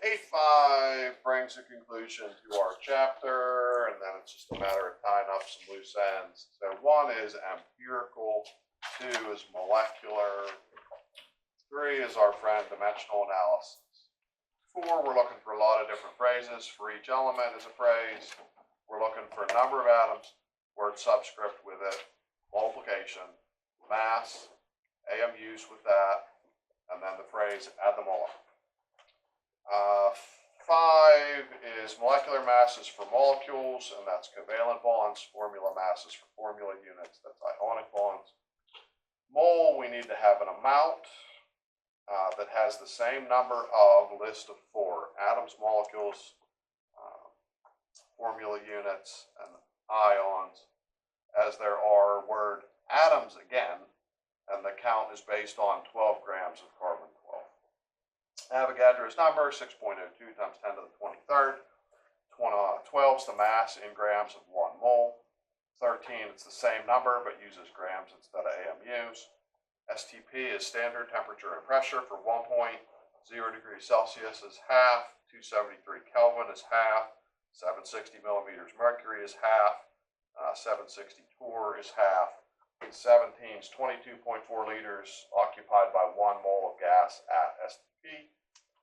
8.5 brings a conclusion to our chapter, and then it's just a matter of tying up some loose ends. So 1 is empirical, 2 is molecular, 3 is our friend dimensional analysis. 4, we're looking for a lot of different phrases. For each element is a phrase. We're looking for a number of atoms, word subscript with it, multiplication, mass, AMUs with that, and then the phrase add them all up. 5 is molecular masses for molecules, and that's covalent bonds. Formula masses for formula units, that's ionic bonds. Mole, we need to have an amount that has the same number of list of 4 atoms, molecules, formula units, and ions, as there are word atoms again, and the count is based on 12 grams of carbon-12. Avogadro's number, 6.02 times 10 to the 23rd. 12 is the mass in grams of 1 mole. 13, it's the same number, but uses grams instead of AMUs. STP is standard temperature and pressure. For 1.0 degrees Celsius is half, 273 Kelvin is half, 760 millimeters mercury is half, 760 torr is half. 17 is 22.4 liters occupied by 1 mole of gas at STP.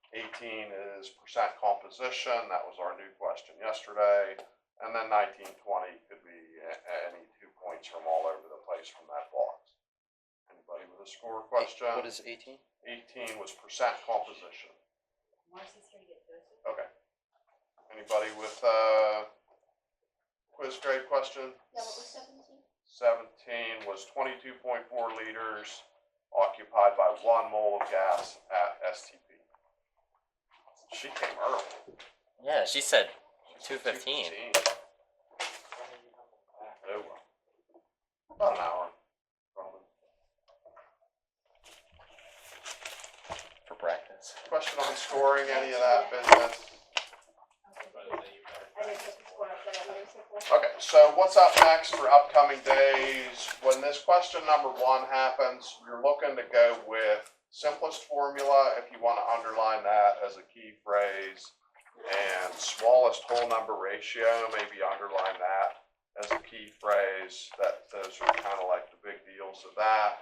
18 is percent composition. That was our new question yesterday. And then 19, 20 could be any 2 points from all over the place from that box. Anybody with a score question? What is 18? 18 was percent composition. Okay. Anybody with quiz grade question? Yeah, what was 17? 17 was 22.4 liters occupied by 1 mole of gas at STP. She came early. Yeah, she said 2:15. Oh, well. About an hour. Probably. For practice. Question on scoring, any of that business? Okay, so what's up next for upcoming days? When this question number 1 happens, you're looking to go with simplest formula, if you want to underline that as a key phrase, and smallest whole number ratio, maybe underline that as a key phrase. Those are kind of like the big deals of that.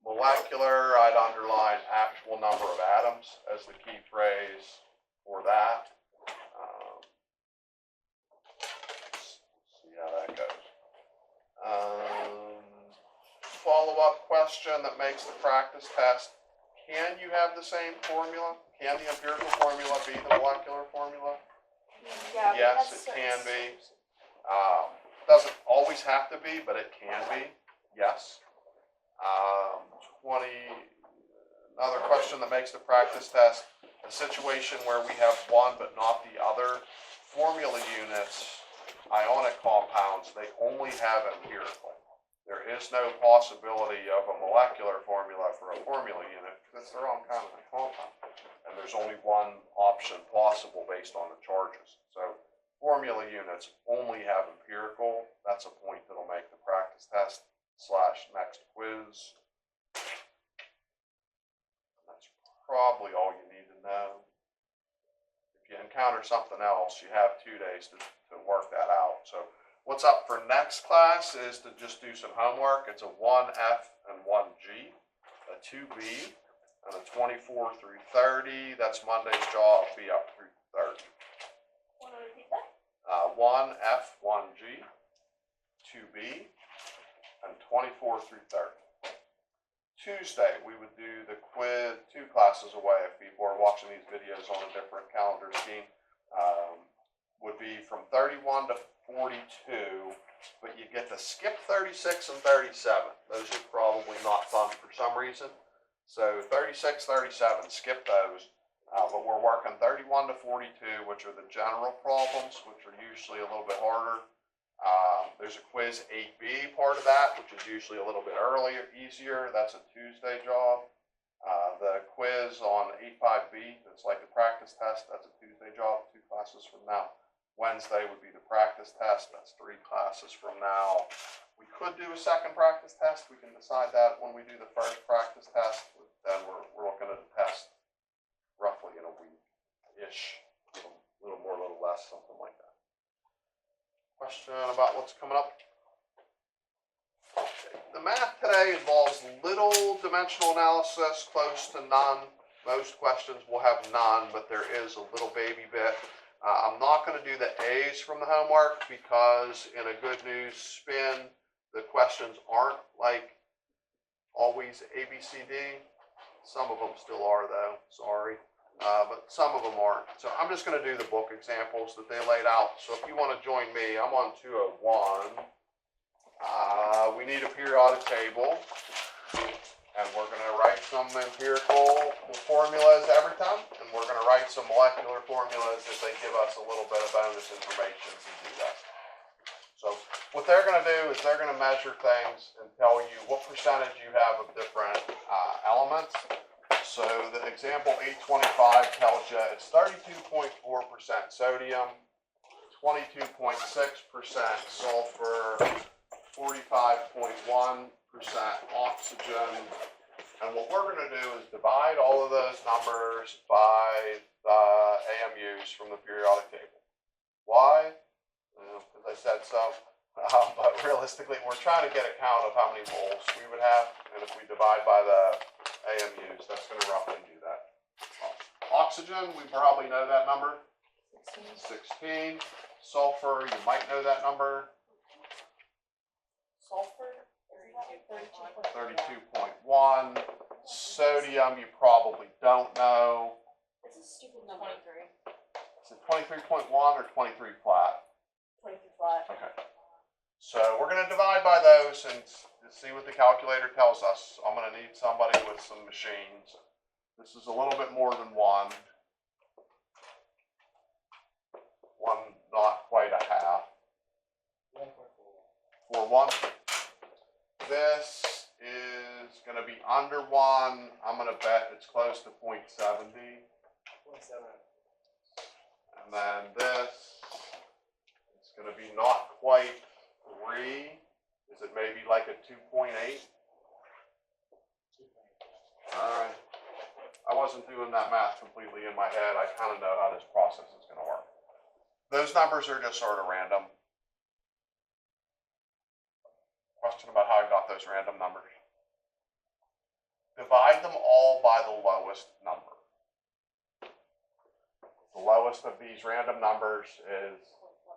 Molecular, I'd underline actual number of atoms as the key phrase for that. See how that goes. Follow-up question that makes the practice test. Can you have the same formula? Can the empirical formula be the molecular formula? Yeah, Yes, it can be. Doesn't always have to be, but it can be. Yes. 20. Another question that makes the practice test. A situation where we have one but not the other. Formula units, ionic compounds, they only have empirical. There is no possibility of a molecular formula for a formula unit because it's their own kind of compound. And there's only one option possible based on the charges. So formula units only have empirical. That's a point that'll make the practice test / next quiz. That's probably all you need to know. If you encounter something else, you have 2 days to work that out. So what's up for next class is to just do some homework. It's a 1F and 1G, a 2B, and a 24 through 30. That's Monday's job, be up through 30. Want to repeat that? 1F, 1G, 2B, and 24 through 30. Tuesday, we would do the quiz 2 classes away if people are watching these videos on a different calendar scheme. Would be from 31 to 42, but you get to skip 36 and 37. Those are probably not fun for some reason. So 36, 37, skip those. But we're working 31 to 42, which are the general problems, which are usually a little bit harder. There's a quiz 8B part of that, which is usually a little bit earlier, easier. That's a Tuesday job. The quiz on 85B, that's like a practice test, that's a Tuesday job, 2 classes from now. Wednesday would be the practice test. That's 3 classes from now. We could do a second practice test. We can decide that when we do the first practice test. Then we're looking at a test roughly in a week. ish, a little more, a little less, something like that. Question about what's coming up? Okay. The math today involves little dimensional analysis, close to none. Most questions will have none, but there is a little baby bit. I'm not going to do the A's from the homework because in a good news spin, the questions aren't like always A, B, C, D. Some of them still are though, sorry. But some of them aren't. So I'm just going to do the book examples that they laid out. So if you want to join me, I'm on 201. We need a periodic table. And we're going to write some empirical formulas every time. And we're going to write some molecular formulas if they give us a little bit of bonus information to do that. So what they're going to do is they're going to measure things and tell you what percentage you have of different elements. So the example 825 tells you it's 32.4% sodium, 22.6% sulfur, 45.1% oxygen. And what we're going to do is divide all of those numbers by the AMUs from the periodic table. Why? Because I said so. But realistically, we're trying to get a count of how many moles we would have. And if we divide by the AMUs, that's going to roughly do that. Oxygen, we probably know that number. 16. Sulfur, you might know that number. Sulfur? 32.1. Sodium, you probably don't know. It's a stupid number. 23. Is it 23.1 or 23 flat? 23 flat. Okay. So we're going to divide by those and see what the calculator tells us. I'm going to need somebody with some machines. This is a little bit more than one. One, not quite a half. 4.1. This is going to be under 1. I'm going to bet it's close to 0.70. 0.7. And then this is going to be not quite 3. Is it maybe like a 2.8? All right. I wasn't doing that math completely in my head. I kind of know how this process is going to work. Those numbers are just sort of random. Question about how I got those random numbers. Divide them all by the lowest number. The lowest of these random numbers is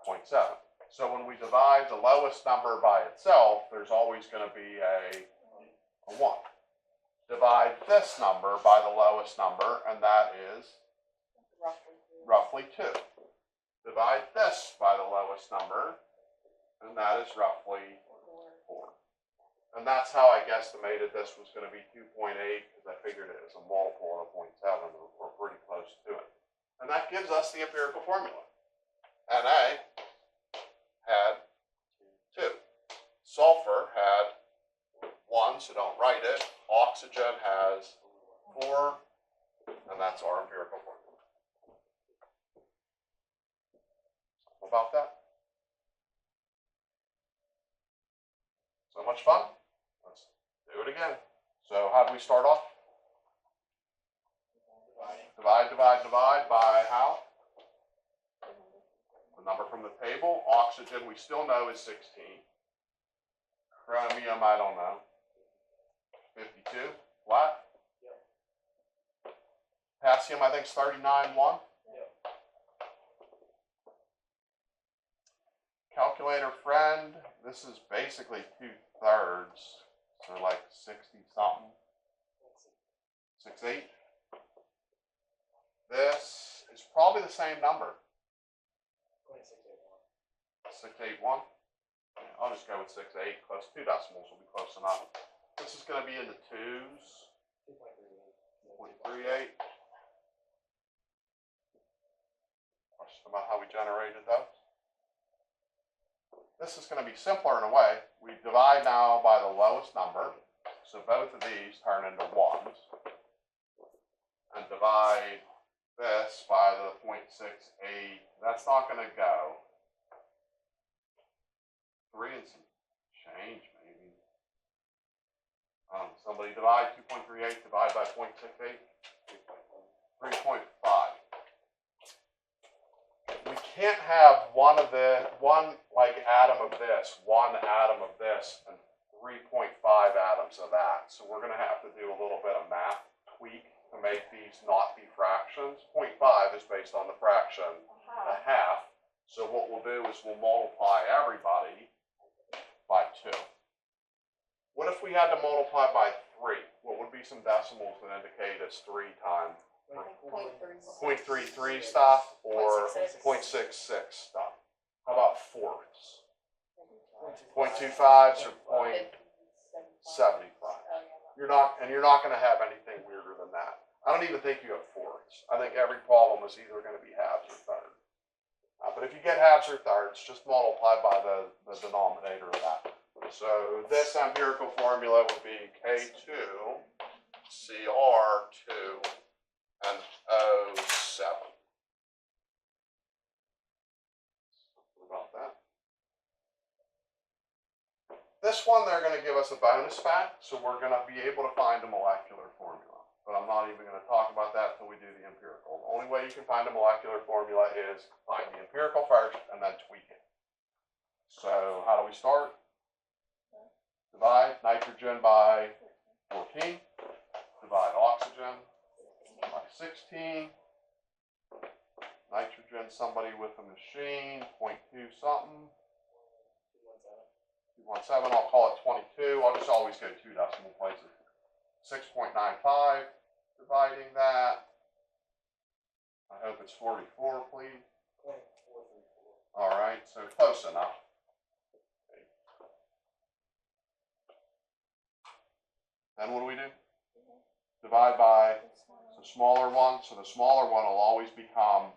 0.7. So when we divide the lowest number by itself, there's always going to be a 1. Divide this number by the lowest number, and that is roughly 2. Divide this by the lowest number, and that is roughly 4. And that's how I guesstimated this was going to be 2.8, because I figured it was a multiple of 0.7, or pretty close to it. And that gives us the empirical formula. Na had 2. Sulfur had 1, so don't write it. Oxygen has 4, and that's our empirical formula. About that? So much fun? Let's do it again. So how do we start off? Divide by how? The number from the table. Oxygen we still know is 16. Chromium, I don't know. 52, flat. Potassium, I think, is 39.1. Calculator friend, this is basically 2/3, so like 60 something. 6.8. This is probably the same number. 681. I'll just go with 6.8. Close. 2 decimals will be close enough. This is going to be in the 2s. 2.38. Question about how we generated those. This is going to be simpler in a way. We divide now by the lowest number. So both of these turn into 1s. And divide this by the 0.68. That's not going to go. 3 and some change, maybe. Somebody divide 2.38, divide by 0.68. 3.5. can't have one like atom of this, one atom of this, and 3.5 atoms of that. So we're gonna have to do a little bit of math tweak to make these not be fractions. 0.5 is based on the fraction a half. So what we'll do is we'll multiply everybody by 2. What if we had to multiply by 3? What would be some decimals that indicate it's 3 times 0.33 stuff or 0.66 stuff? How about fourths? 0.25s or 0.75? You're not going to have anything weirder than that. I don't even think you have fourths. I think every problem is either going to be halves or thirds. But if you get halves or thirds, just multiply by the denominator of that. So this empirical formula would be K2, CR2, and O7. What about that? This one, they're going to give us a bonus fact, so we're going to be able to find a molecular formula. But I'm not even going to talk about that until we do the empirical. The only way you can find a molecular formula is find the empirical first and then tweak it. So how do we start? Divide nitrogen by 14. Divide oxygen by 16. Nitrogen, somebody with a machine, 0.2 something. 217, I'll call it 22. I'll just always go 2 decimal places. 6.95, dividing that. I hope it's 44, please. All right, so close enough. Then what do? Divide by the smaller one. So the smaller one will always become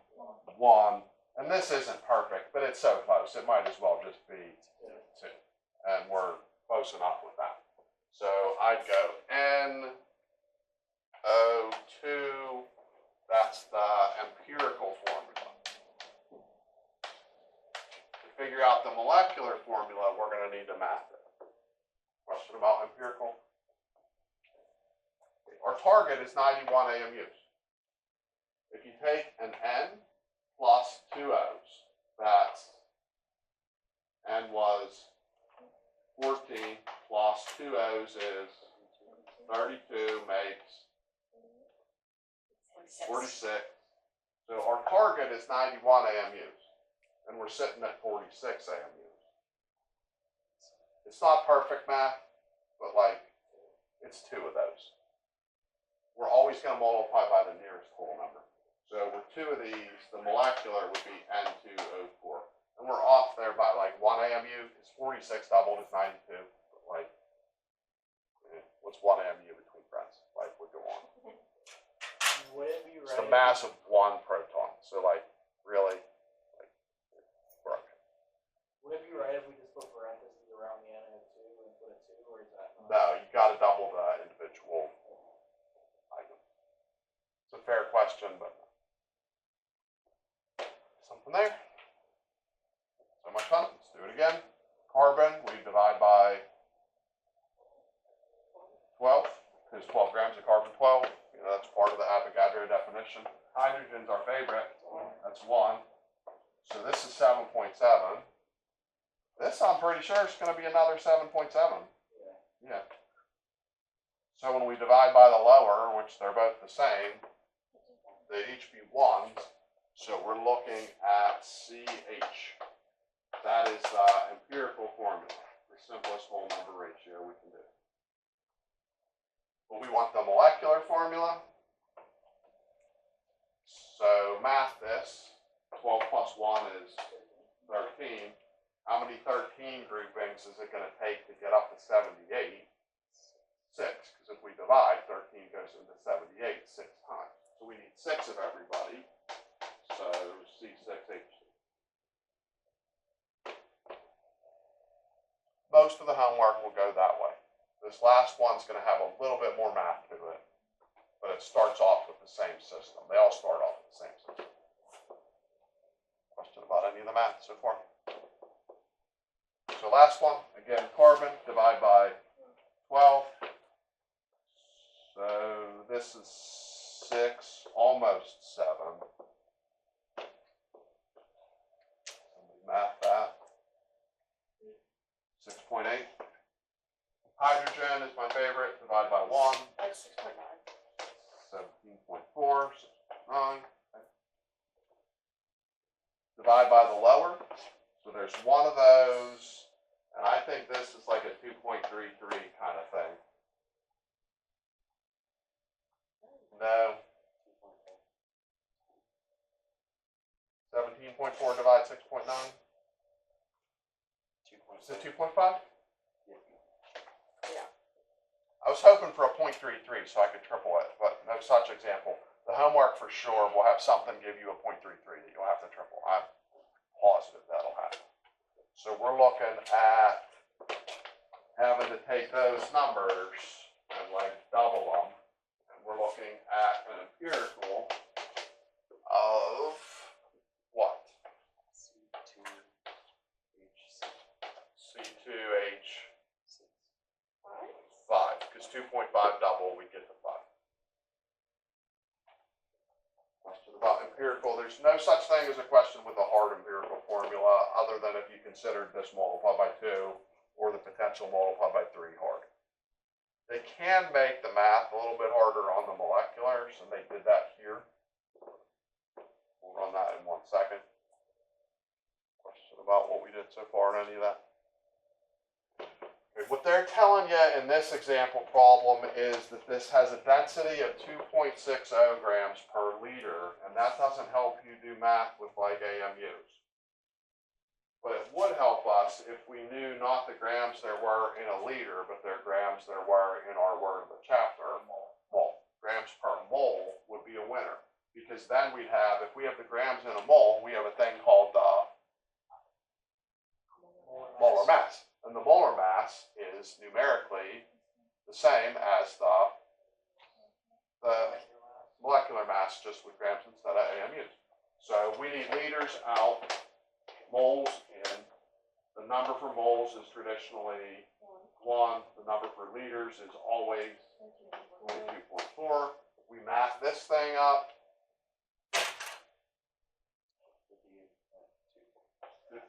1. And this isn't perfect, but it's so close. It might as well just be 2. And we're close enough with that. So I'd go NO2, that's the empirical formula. To figure out the molecular formula, we're going to need to math it. Question about empirical? Our target is 91 AMUs. If you take an N plus 2 O's, that's N was 14 plus 2 O's is 32 makes 46. So our target is 91 AMUs, and we're sitting at 46 AMUs. It's not perfect math, but like it's 2 of those. We're always going to multiply by the nearest whole number. So with 2 of these, the molecular would be N2O4. And we're off there by like 1 AMU. It's 46 doubled is 92. But like, what's 1 AMU between friends? Like, we go on. Would it be It's right? the mass of 1 proton. So like, really, like, broken. Would it be right if we just put parentheses around the N and 2 and put a 2, or is that not? No, you got to double the individual item. It's a fair question, but something there. So much fun. Let's do it again. Carbon, we divide by 12, because 12 grams of carbon 12. You know, that's part of the Avogadro definition. Hydrogen's our favorite. That's 1. So this is 7.7. This, I'm pretty sure, is going to be another 7.7. Yeah. So when we divide by the lower, which they're both the same, they each be 1s. So we're looking at CH. That is the empirical formula, the simplest whole number ratio we can do. But we want the molecular formula. So math this. 12 plus 1 is 13. How many 13 groupings is it going to take to get up to 78? 6, because if we divide, 13 goes into 78 6 times. So we need 6 of everybody. So C6H2. Most of the homework will go that way. This last one's going to have a little bit more math to it, but it starts off with the same system. They all start off with the same system. Question about any of the math so far? So last one, again, carbon, divide by 12. So this is 6, almost 7. math that. 6.8. Hydrogen is my favorite, divide by 1. That's 6.9. 17.4, 6.9. Divide by the lower. So there's one of those, and I think this is like a 2.33 kind of thing. No. 17.4 divide 6.9. Is it 2.5? Yeah. I was hoping for a 0.33 so I could triple it, but no such example. The homework for sure will have something give you a 0.33 that you'll have to triple. I'm positive that'll happen. So we're looking at having to take those numbers and like double them. And we're looking at an empirical of what? C2H5, because 2.5 double, we get to 5. Question about empirical. There's no such thing as a question with a hard empirical formula other than if you considered this multiplied by 2 or the potential multiplied by 3 hard. They can make the math a little bit harder on the moleculars, and they did that here. We'll run that in 1 second. Question about what we did so far in any of that? Okay, what they're telling you in this example problem is that this has a density of 2.60 grams per liter, and that doesn't help you do math with like AMUs. But it would help us if we knew not the grams there were in a liter, but the grams there were in our word of the chapter, mole. Grams per mole would be a winner. Because then we'd have, if we have the grams in a mole, we have a thing called the molar mass. And the molar mass is numerically the same as the molecular mass, just with grams instead of AMUs. So we need liters out, moles in. The number for moles is traditionally 1. The number for liters is always 22.4. We math this thing up.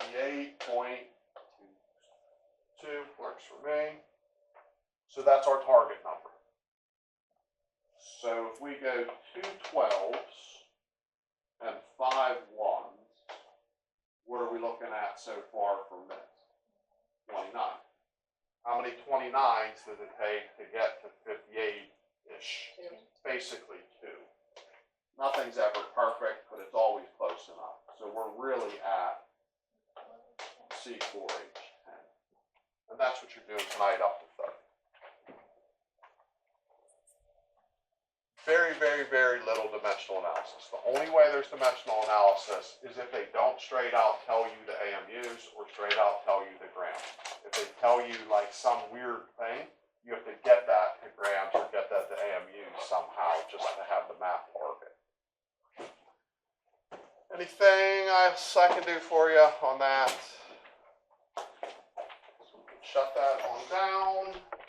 58.2 works for me. So that's our target number. So if we go 2 12s and 5 1s, what are we looking at so far from this? 29. How many 29s does it take to get to 58-ish? Basically 2. Nothing's ever perfect, but it's always close enough. So we're really at C4H10. And that's what you're doing tonight up to 30. Very, very, very little dimensional analysis. The only way there's dimensional analysis is if they don't straight out tell you the AMUs or straight out tell you the grams. If they tell you like some weird thing, you have to get that to grams or get that to AMUs somehow just to have the math target. Anything else I can do for you on that? Shut that on down.